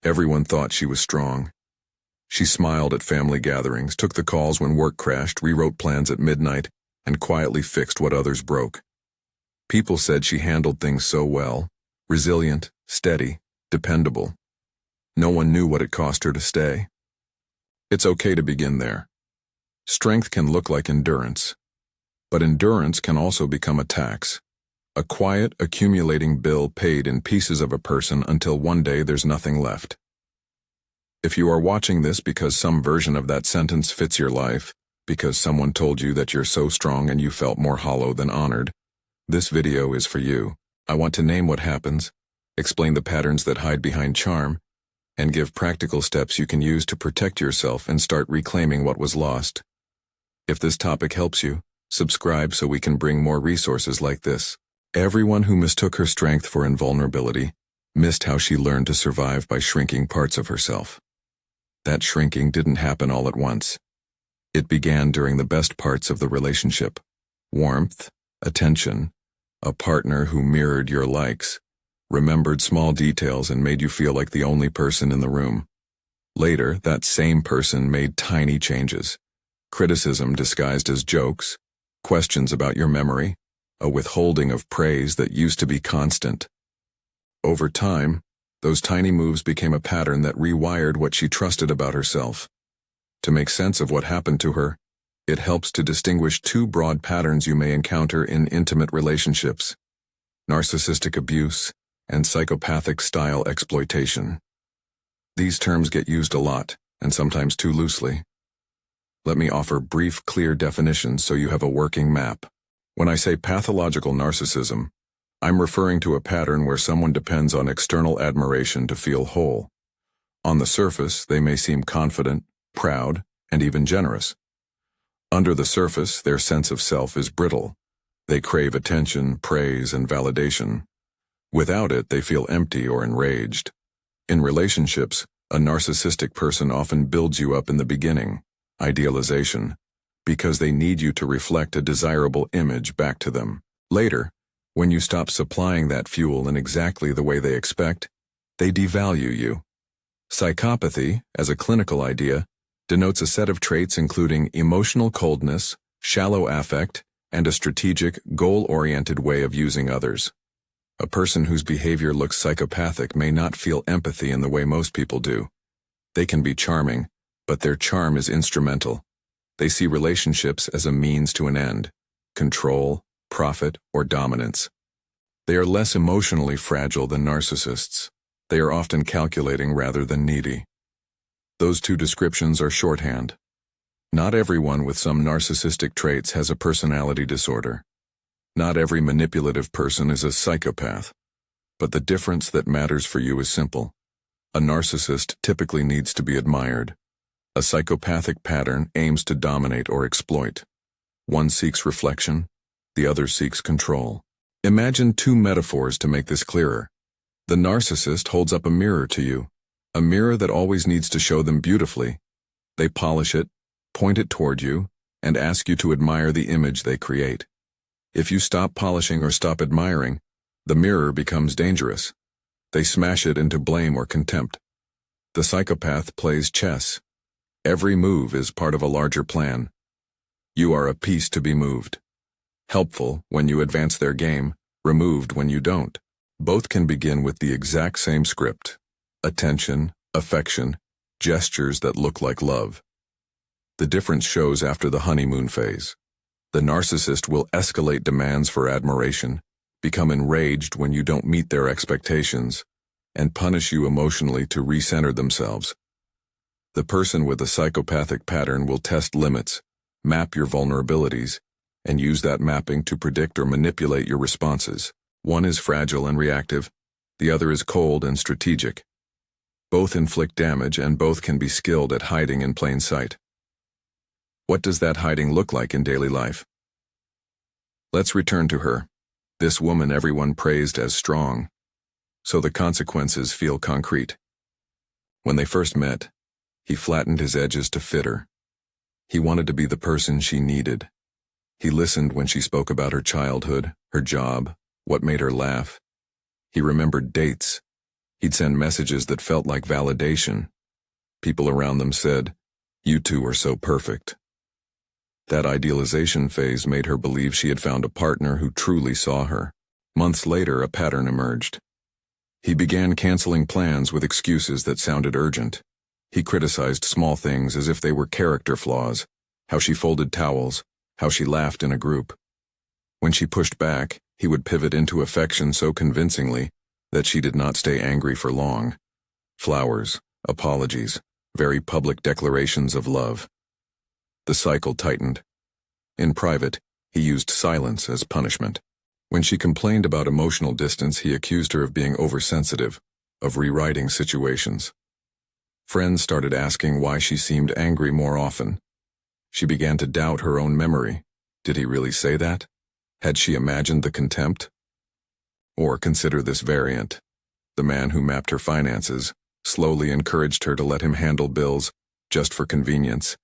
Everyone thought she was strong. She smiled at family gatherings, took the calls when work crashed, rewrote plans at midnight, and quietly fixed what others broke. People said she handled things so well, resilient, steady, dependable. No one knew what it cost her to stay. It's okay to begin there. Strength can look like endurance, but endurance can also become a tax. A quiet, accumulating bill paid in pieces of a person until one day there's nothing left. If you are watching this because some version of that sentence fits your life, because someone told you that you're so strong and you felt more hollow than honored, this video is for you. I want to name what happens, explain the patterns that hide behind charm, and give practical steps you can use to protect yourself and start reclaiming what was lost. If this topic helps you, subscribe so we can bring more resources like this. Everyone who mistook her strength for invulnerability missed how she learned to survive by shrinking parts of herself. That shrinking didn't happen all at once. It began during the best parts of the relationship. Warmth, attention, a partner who mirrored your likes, remembered small details and made you feel like the only person in the room. Later, that same person made tiny changes. Criticism disguised as jokes, questions about your memory, a withholding of praise that used to be constant. Over time, those tiny moves became a pattern that rewired what she trusted about herself. To make sense of what happened to her, it helps to distinguish two broad patterns you may encounter in intimate relationships: narcissistic abuse and psychopathic style exploitation. These terms get used a lot, and sometimes too loosely. Let me offer brief, clear definitions so you have a working map. When I say pathological narcissism, I'm referring to a pattern where someone depends on external admiration to feel whole. On the surface, they may seem confident, proud, and even generous. Under the surface, their sense of self is brittle. They crave attention, praise, and validation. Without it, they feel empty or enraged. In relationships, a narcissistic person often builds you up in the beginning, idealization, because they need you to reflect a desirable image back to them. Later, when you stop supplying that fuel in exactly the way they expect, they devalue you. Psychopathy, as a clinical idea, denotes a set of traits including emotional coldness, shallow affect, and a strategic, goal-oriented way of using others. A person whose behavior looks psychopathic may not feel empathy in the way most people do. They can be charming, but their charm is instrumental. They see relationships as a means to an end: control, profit, or dominance. They are less emotionally fragile than narcissists. They are often calculating rather than needy. Those two descriptions are shorthand. Not everyone with some narcissistic traits has a personality disorder. Not every manipulative person is a psychopath. But the difference that matters for you is simple. A narcissist typically needs to be admired. A psychopathic pattern aims to dominate or exploit. One seeks reflection, the other seeks control. Imagine two metaphors to make this clearer. The narcissist holds up a mirror to you, a mirror that always needs to show them beautifully. They polish it, point it toward you, and ask you to admire the image they create. If you stop polishing or stop admiring, the mirror becomes dangerous. They smash it into blame or contempt. The psychopath plays chess. Every move is part of a larger plan. You are a piece to be moved. Helpful when you advance their game, removed when you don't. Both can begin with the exact same script: attention, affection, gestures that look like love. The difference shows after the honeymoon phase. The narcissist will escalate demands for admiration, become enraged when you don't meet their expectations, and punish you emotionally to recenter themselves. The person with a psychopathic pattern will test limits, map your vulnerabilities, and use that mapping to predict or manipulate your responses. One is fragile and reactive, the other is cold and strategic. Both inflict damage and both can be skilled at hiding in plain sight. What does that hiding look like in daily life? Let's return to her, this woman everyone praised as strong, so the consequences feel concrete. When they first met, he flattened his edges to fit her. He wanted to be the person she needed. He listened when she spoke about her childhood, her job, what made her laugh. He remembered dates, He'd send messages that felt like validation. People around them said, "You two are so perfect." That idealization phase made her believe she had found a partner who truly saw her. Months later, a pattern emerged. He began canceling plans with excuses that sounded urgent. He criticized small things as if they were character flaws, how she folded towels, how she laughed in a group. When she pushed back, he would pivot into affection so convincingly that she did not stay angry for long. Flowers, apologies, very public declarations of love. The cycle tightened. In private, he used silence as punishment. When she complained about emotional distance, he accused her of being oversensitive, of rewriting situations. Friends started asking why she seemed angry more often. She began to doubt her own memory. Did he really say that? Had she imagined the contempt? Or consider this variant. The man who mapped her finances slowly encouraged her to let him handle bills just for convenience,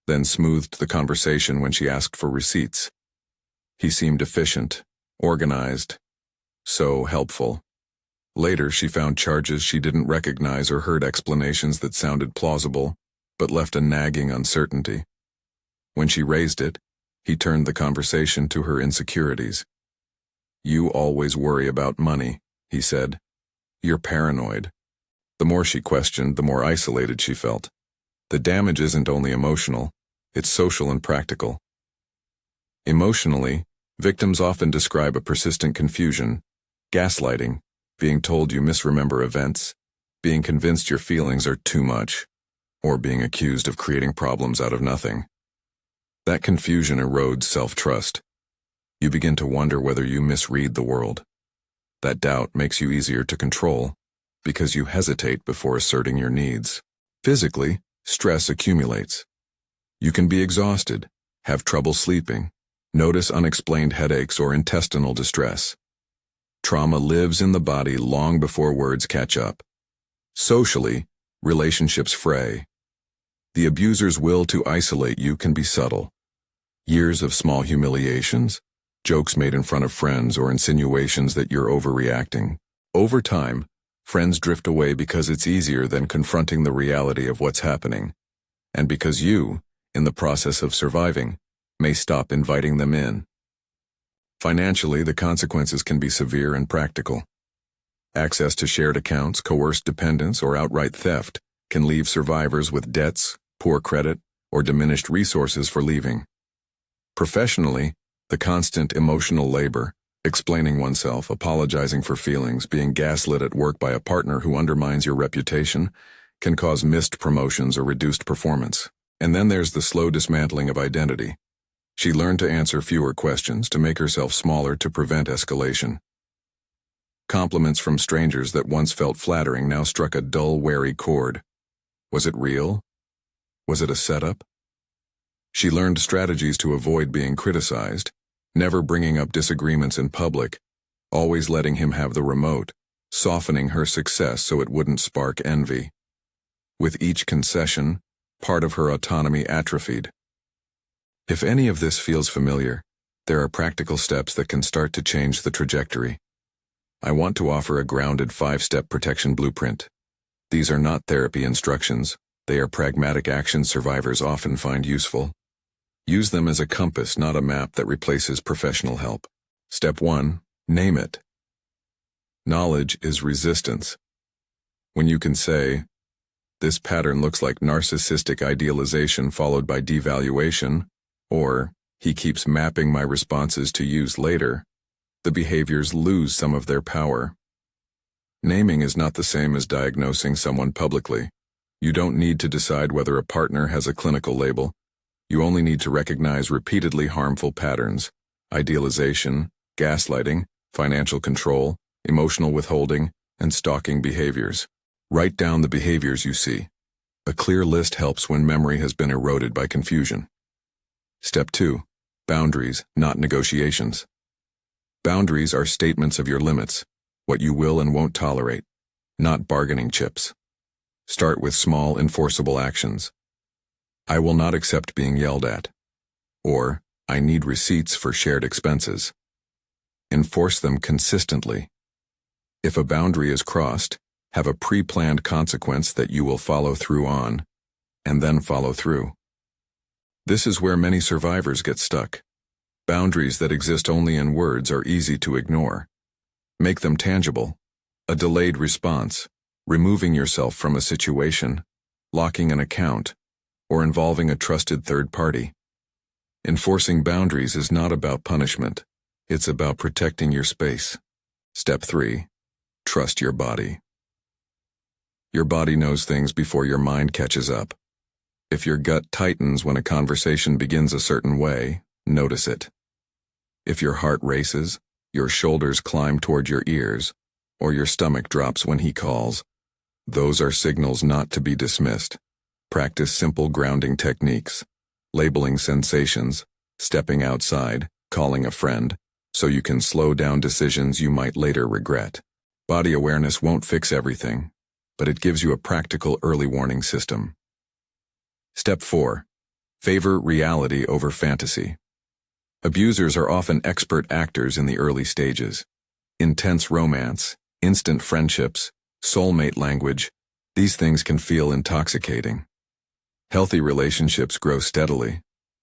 then smoothed the conversation when she asked for receipts. He seemed efficient, organized, so helpful. Later, she found charges she didn't recognize or heard explanations that sounded plausible, but left a nagging uncertainty. When she raised it, he turned the conversation to her insecurities. "You always worry about money," he said. "You're paranoid." The more she questioned, the more isolated she felt. The damage isn't only emotional, it's social and practical. Emotionally, victims often describe a persistent confusion, gaslighting, being told you misremember events, being convinced your feelings are too much, or being accused of creating problems out of nothing. That confusion erodes self-trust. You begin to wonder whether you misread the world. That doubt makes you easier to control, because you hesitate before asserting your needs. Physically, stress accumulates. You can be exhausted, have trouble sleeping, notice unexplained headaches or intestinal distress. Trauma lives in the body long before words catch up. Socially, relationships fray. The abuser's will to isolate you can be subtle. Years of small humiliations, jokes made in front of friends, or insinuations that you're overreacting. Over time, friends drift away because it's easier than confronting the reality of what's happening, and because you, in the process of surviving, may stop inviting them in. Financially, the consequences can be severe and practical. Access to shared accounts, coerced dependence, or outright theft can leave survivors with debts, poor credit, or diminished resources for leaving. Professionally, the constant emotional labor, explaining oneself, apologizing for feelings, being gaslit at work by a partner who undermines your reputation, can cause missed promotions or reduced performance. And then there's the slow dismantling of identity. She learned to answer fewer questions, to make herself smaller to prevent escalation. Compliments from strangers that once felt flattering now struck a dull, wary chord. Was it real? Was it a setup? She learned strategies to avoid being criticized, never bringing up disagreements in public, always letting him have the remote, softening her success so it wouldn't spark envy. With each concession, part of her autonomy atrophied. If any of this feels familiar, there are practical steps that can start to change the trajectory. I want to offer a grounded 5-step protection blueprint. These are not therapy instructions, they are pragmatic actions survivors often find useful. Use them as a compass, not a map that replaces professional help. Step 1. Name it. Knowledge is resistance. When you can say, "This pattern looks like narcissistic idealization followed by devaluation," or "He keeps mapping my responses to use later," the behaviors lose some of their power. Naming is not the same as diagnosing someone publicly. You don't need to decide whether a partner has a clinical label. You only need to recognize repeatedly harmful patterns: idealization, gaslighting, financial control, emotional withholding, and stalking behaviors. Write down the behaviors you see. A clear list helps when memory has been eroded by confusion. Step 2. Boundaries, not negotiations. Boundaries are statements of your limits, what you will and won't tolerate, not bargaining chips. Start with small, enforceable actions. "I will not accept being yelled at," or "I need receipts for shared expenses." Enforce them consistently. If a boundary is crossed, Have a pre-planned consequence that you will follow through on, and then follow through. This is where many survivors get stuck. Boundaries that exist only in words are easy to ignore. Make them tangible. A delayed response, removing yourself from a situation, locking an account, or involving a trusted third party. Enforcing boundaries is not about punishment. It's about protecting your space. Step 3. Trust your body. Your body knows things before your mind catches up. If your gut tightens when a conversation begins a certain way, notice it. If your heart races, your shoulders climb toward your ears, or your stomach drops when he calls, those are signals not to be dismissed. Practice simple grounding techniques, labeling sensations, stepping outside, calling a friend, so you can slow down decisions you might later regret. Body awareness won't fix everything, but it gives you a practical early warning system. Step 4. Favor reality over fantasy. Abusers are often expert actors in the early stages. Intense romance, instant friendships, soulmate language, these things can feel intoxicating. Healthy relationships grow steadily.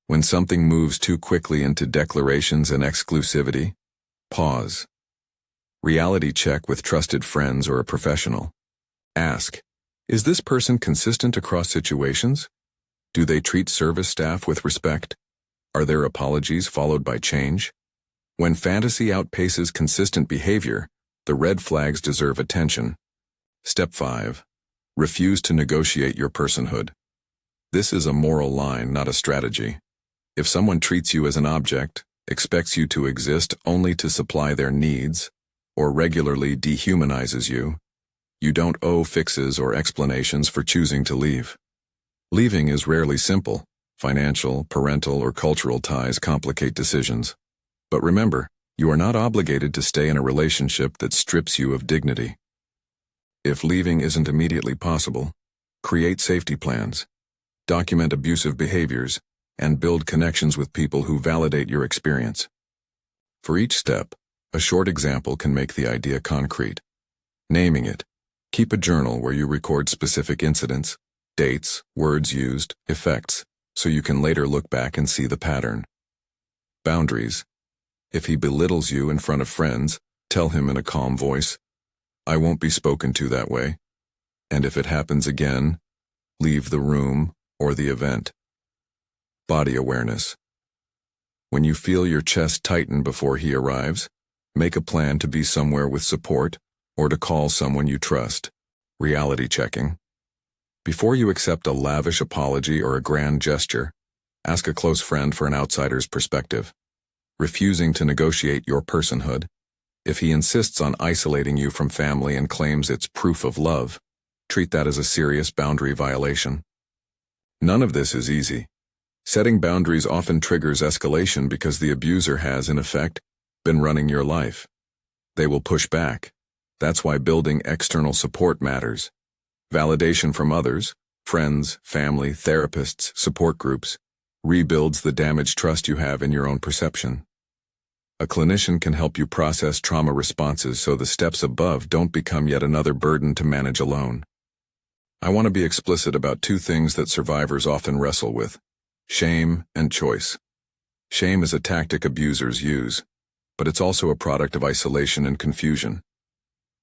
When something moves too quickly into declarations and exclusivity, pause. Reality check with trusted friends or a professional. Ask, is this person consistent across situations? Do they treat service staff with respect? Are their apologies followed by change? When fantasy outpaces consistent behavior, the red flags deserve attention. Step 5. Refuse to negotiate your personhood. This is a moral line, not a strategy. If someone treats you as an object, expects you to exist only to supply their needs, or regularly dehumanizes you, you don't owe fixes or explanations for choosing to leave. Leaving is rarely simple. Financial, parental, or cultural ties complicate decisions. But remember, you are not obligated to stay in a relationship that strips you of dignity. If leaving isn't immediately possible, create safety plans, document abusive behaviors, and build connections with people who validate your experience. For each step, a short example can make the idea concrete. Naming it. Keep a journal where you record specific incidents, dates, words used, effects, so you can later look back and see the pattern. Boundaries. If he belittles you in front of friends, tell him in a calm voice, I won't be spoken to that way. And if it happens again, leave the room or the event. Body awareness. When you feel your chest tighten before he arrives, make a plan to be somewhere with support or to call someone you trust. Reality checking. Before you accept a lavish apology or a grand gesture, ask a close friend for an outsider's perspective. Refusing to negotiate your personhood. If he insists on isolating you from family and claims it's proof of love, treat that as a serious boundary violation. None of this is easy. Setting boundaries often triggers escalation because the abuser has, in effect, been running your life. They will push back. That's why building external support matters. Validation from others, friends, family, therapists, support groups, rebuilds the damaged trust you have in your own perception. A clinician can help you process trauma responses so the steps above don't become yet another burden to manage alone. I want to be explicit about two things that survivors often wrestle with: shame and choice. Shame is a tactic abusers use, but it's also a product of isolation and confusion.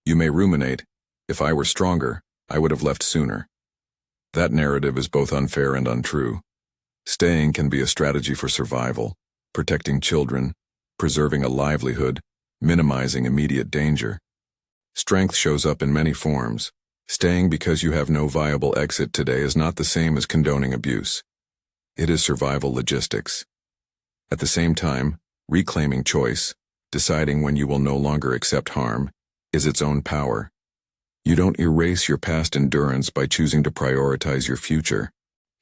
You may ruminate, if I were stronger, I would have left sooner. That narrative is both unfair and untrue. Staying can be a strategy for survival, protecting children, preserving a livelihood, minimizing immediate danger. Strength shows up in many forms. Staying because you have no viable exit today is not the same as condoning abuse. It is survival logistics. At the same time, reclaiming choice, deciding when you will no longer accept harm, is its own power. You don't erase your past endurance by choosing to prioritize your future.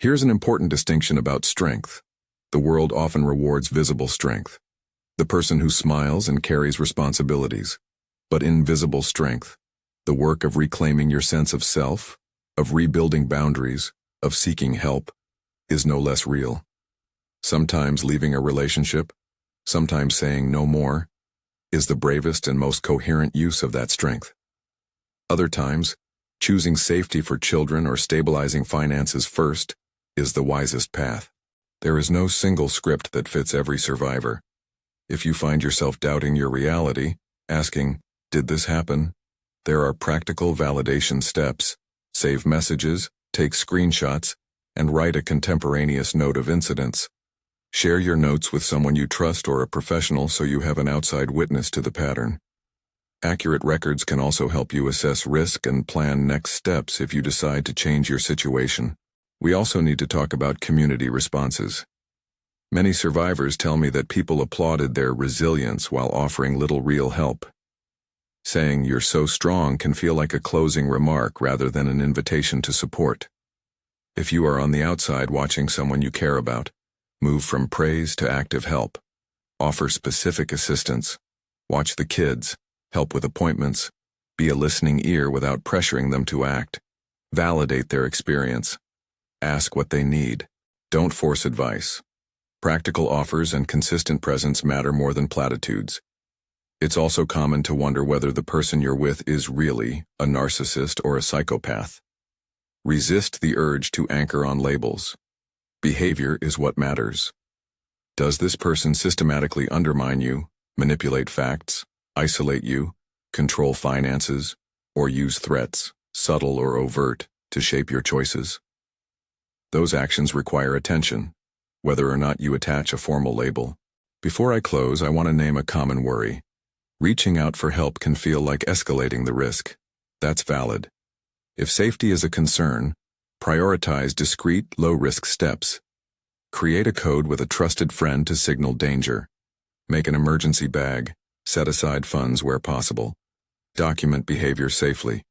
Here's an important distinction about strength. The world often rewards visible strength, the person who smiles and carries responsibilities. But invisible strength, the work of reclaiming your sense of self, of rebuilding boundaries, of seeking help, is no less real. Sometimes leaving a relationship, sometimes saying no more, is the bravest and most coherent use of that strength. Other times, Choosing safety for children or stabilizing finances first is the wisest path. There is no single script that fits every survivor. If you find yourself doubting your reality, asking, "Did this happen?" there are practical validation steps. Save messages, take screenshots, and write a contemporaneous note of incidents. Share your notes with someone you trust or a professional so you have an outside witness to the pattern. Accurate records can also help you assess risk and plan next steps if you decide to change your situation. We also need to talk about community responses. Many survivors tell me that people applauded their resilience while offering little real help. Saying "you're so strong" can feel like a closing remark rather than an invitation to support. If you are on the outside watching someone you care about, move from praise to active help. Offer specific assistance. Watch the kids. Help with appointments. Be a listening ear without pressuring them to act. Validate their experience. Ask what they need. Don't force advice. Practical offers and consistent presence matter more than platitudes. It's also common to wonder whether the person you're with is really a narcissist or a psychopath. Resist the urge to anchor on labels. Behavior is what matters. Does this person systematically undermine you, manipulate facts, isolate you, control finances, or use threats, subtle or overt, to shape your choices? Those actions require attention, whether or not you attach a formal label. Before I close, I want to name a common worry. Reaching out for help can feel like escalating the risk. That's valid. If safety is a concern, prioritize discreet, low-risk steps. Create a code with a trusted friend to signal danger. Make an emergency bag. Set aside funds where possible. Document behavior safely.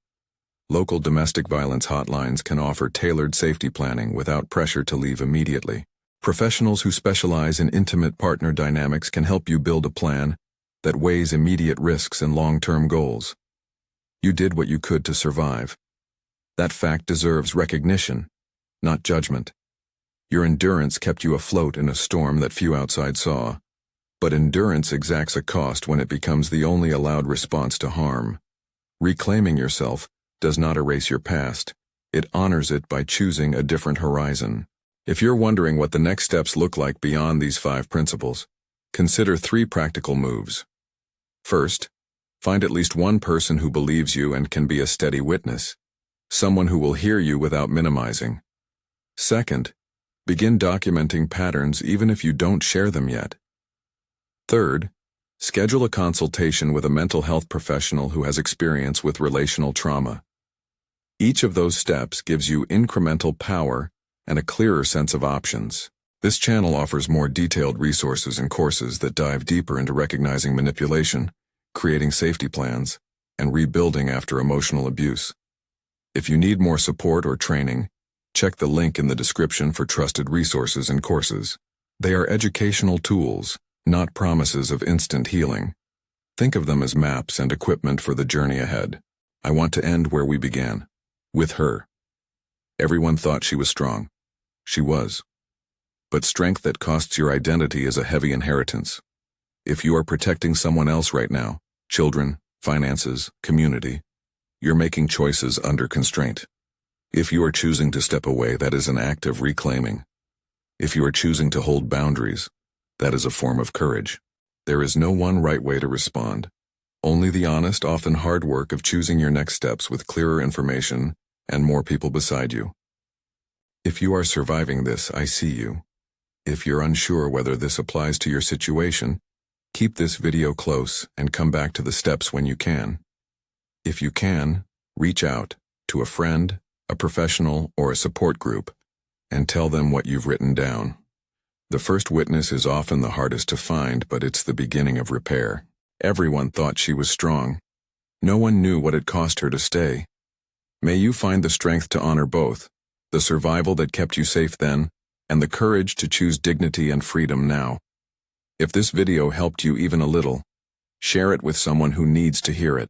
Local domestic violence hotlines can offer tailored safety planning without pressure to leave immediately. Professionals who specialize in intimate partner dynamics can help you build a plan that weighs immediate risks and long-term goals. You did what you could to survive. That fact deserves recognition, not judgment. Your endurance kept you afloat in a storm that few outside saw. But endurance exacts a cost when it becomes the only allowed response to harm. Reclaiming yourself does not erase your past. It honors it by choosing a different horizon. If you're wondering what the next steps look like beyond these 5 principles, consider 3 practical moves. First, find at least one person who believes you and can be a steady witness. Someone who will hear you without minimizing. Second, begin documenting patterns even if you don't share them yet. Third, schedule a consultation with a mental health professional who has experience with relational trauma. Each of those steps gives you incremental power and a clearer sense of options. This channel offers more detailed resources and courses that dive deeper into recognizing manipulation, creating safety plans, and rebuilding after emotional abuse. If you need more support or training, check the link in the description for trusted resources and courses. They are educational tools, not promises of instant healing. Think of them as maps and equipment for the journey ahead. I want to end where we began, with her. Everyone thought she was strong. She was. But strength that costs your identity is a heavy inheritance. If you are protecting someone else right now, children, finances, community, you're making choices under constraint. If you are choosing to step away, that is an act of reclaiming. If you are choosing to hold boundaries, that is a form of courage. There is no one right way to respond. Only the honest, often hard work of choosing your next steps with clearer information and more people beside you. If you are surviving this, I see you. If you're unsure whether this applies to your situation, keep this video close and come back to the steps when you can. If you can, reach out to a friend, a professional, or a support group, and tell them what you've written down. The first witness is often the hardest to find, but it's the beginning of repair. Everyone thought she was strong. No one knew what it cost her to stay. May you find the strength to honor both, the survival that kept you safe then, and the courage to choose dignity and freedom now. If this video helped you even a little, share it with someone who needs to hear it.